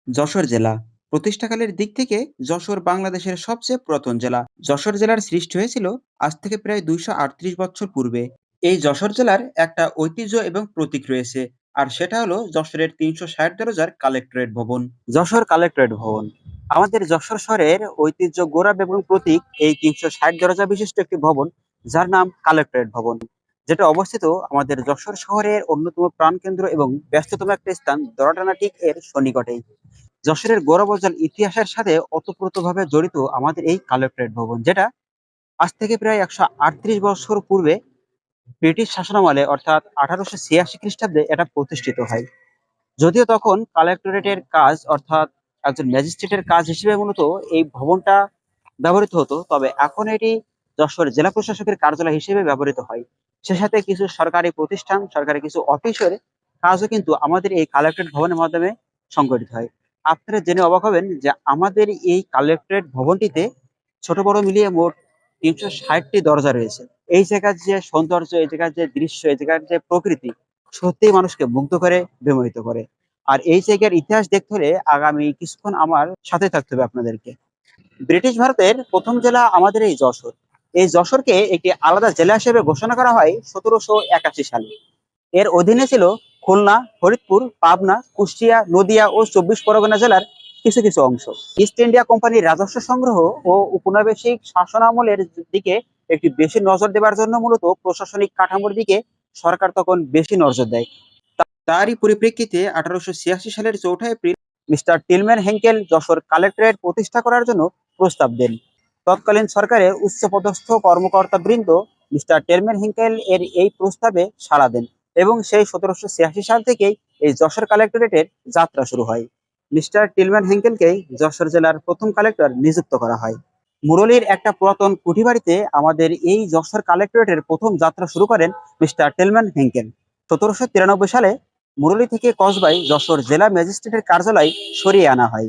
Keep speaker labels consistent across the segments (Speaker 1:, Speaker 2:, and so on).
Speaker 1: যশোর জেলা প্রতিষ্ঠাকালের দিক থেকে যশোর বাংলাদেশের সবচেয়ে পুরাতন জেলা। যশোর জেলার সৃষ্টি হয়েছিল আজ থেকে প্রায় 238 বছর পূর্বে। এই যশোর জেলার একটা ঐতিহ্য এবং প্রতীক রয়েছে, আর সেটা হলো যশোরের 360 দরজার কালেক্টরেট ভবন। যশোর কালেক্টরেট ভবন আমাদের যশোর শহরের ঐতিহ্য, গৌরব এবং প্রতীক। এই 360 দরজা বিশিষ্ট একটি ভবন, যার নাম কালেক্টরেট ভবন, যেটা অবস্থিত আমাদের যশোর শহরের অন্যতম প্রাণকেন্দ্র এবং ব্যস্ততম একটা স্থান দরাটানাটিক এর সন্নিকটেই। যশোরের গৌরবোজ্জ্বল ইতিহাসের সাথে ওতপ্রোতভাবে জড়িত আমাদের এই কালেক্টরেট ভবন, যেটা আজ থেকে প্রায় 138 বছর পূর্বে ব্রিটিশ শাসনামলে অর্থাৎ 1886 খ্রিস্টাব্দে এটা প্রতিষ্ঠিত হয়। যদিও তখন কালেক্টরেটের কাজ অর্থাৎ একজন ম্যাজিস্ট্রেটের কাজ হিসেবে মূলত এই ভবনটা ব্যবহৃত হতো, তবে এখন এটি যশোর জেলা প্রশাসকের কার্যালয় হিসেবে ব্যবহৃত হয়। সে সাথে কিছু সরকারি প্রতিষ্ঠান, সরকারি কিছু অফিসের কাজও কিন্তু আমাদের এই কালেক্টরেট ভবনের মাধ্যমে সংগঠিত হয়। আপনারা জেনে অবাক হবেন যে আমাদের এই কালেক্টরেট ভবনটিতে ছোট বড় মিলিয়ে মোট 360টি দরজা রয়েছে। এই জায়গার যে সৌন্দর্য, এই জায়গার যে দৃশ্য, এই জায়গার যে প্রকৃতি, সত্যিই মানুষকে মুগ্ধ করে, বিমোহিত করে। আর এই জায়গার ইতিহাস দেখতে হলে আগামী কিছুক্ষণ আমার সাথে থাকতে হবে আপনাদেরকে। ব্রিটিশ ভারতের প্রথম জেলা আমাদের এই যশোর। এই যশোরকে একটি আলাদা জেলা হিসেবে ঘোষণা করা হয় 1781 সালে। এর অধীনে ছিল খুলনা, ফরিদপুর, পাবনা, কুষ্টিয়া, নদিয়া ও 24 পরগনা জেলার কিছু কিছু অংশ। ইস্ট ইন্ডিয়া কোম্পানির রাজস্ব সংগ্রহ ও উপনিবেশিক শাসনামলের দিকে একটি বেশি নজর দেওয়ার জন্য মূলত প্রশাসনিক কাঠামোর দিকে সরকার তখন বেশি নজর দেয়। তারই পরিপ্রেক্ষিতে 1886 সালের 4 April mister Tillman Henkel Jessore collectorate প্রতিষ্ঠা করার জন্য প্রস্তাব দেন। তৎকালীন সরকারের উচ্চপদস্থ কর্মকর্তাবৃন্দ মিস্টার টেলম্যান হেঙ্কেল এর এই প্রস্তাবে সাড়া দেন এবং সেই 1786 সাল থেকেই এই যশোর কালেক্টরেটের যাত্রা শুরু হয়। মিস্টার টিলম্যান হেঙ্কেলকেই যশোর জেলার প্রথম কালেক্টর নিযুক্ত করা হয়। মুরলীর একটা পুরাতন কুঠিবাড়িতে আমাদের এই যশোর কালেক্টরেটের প্রথম যাত্রা শুরু করেন মিস্টার টেলম্যান হেঙ্কেল। 1793 সালে মুরলী থেকে কসবায় যশোর জেলা ম্যাজিস্ট্রেটের কার্যালয় সরিয়ে আনা হয়।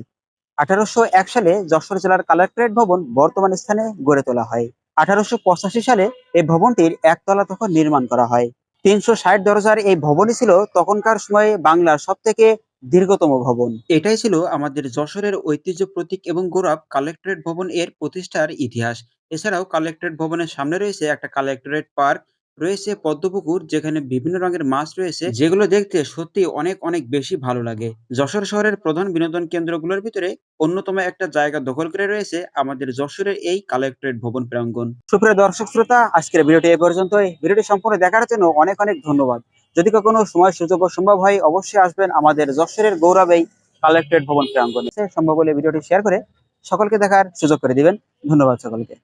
Speaker 1: 1801 সালে যশোর জেলার কালেক্টরেট ভবন বর্তমান স্থানে গড়ে তোলা হয়। 1885 সালে এই ভবনটির একতলা তখন নির্মাণ করা হয়। 360 দরজার এই ভবনই ছিল তখনকার সময়ে বাংলার সব থেকে দীর্ঘতম ভবন। এটাই ছিল আমাদের যশোরের ঐতিহ্য, প্রতীক এবং গৌরব, কালেক্টরেট ভবন এর প্রতিষ্ঠার ইতিহাস। এছাড়াও কালেক্টরেট ভবনের সামনে রয়েছে একটা কালেক্টরেট পার্ক, রয়েছে পদ্মপুকুর, যেখানে বিভিন্ন রঙের মাছ রয়েছে, যেগুলো দেখতে সত্যি অনেক অনেক বেশি ভালো লাগে। যশোর শহরের প্রধান বিনোদন কেন্দ্রগুলোর ভিতরে অন্যতম একটা জায়গা দখল করে রয়েছে আমাদের যশোরের এই কালেক্টরেট ভবন প্রাঙ্গণ। সুপ্রিয় দর্শক শ্রোতা, আজকের ভিডিওটি এই পর্যন্তই। ভিডিওটি সম্পূর্ণ দেখার জন্য অনেক অনেক ধন্যবাদ। যদি কখনো সময় সুযোগ ও সম্ভব হয়, অবশ্যই আসবেন আমাদের যশোরের গৌরব এই কালেক্টরেট ভবন প্রাঙ্গণে। সম্ভব হলে ভিডিওটি শেয়ার করে সকলকে দেখার সুযোগ করে দিবেন। ধন্যবাদ সকলকে।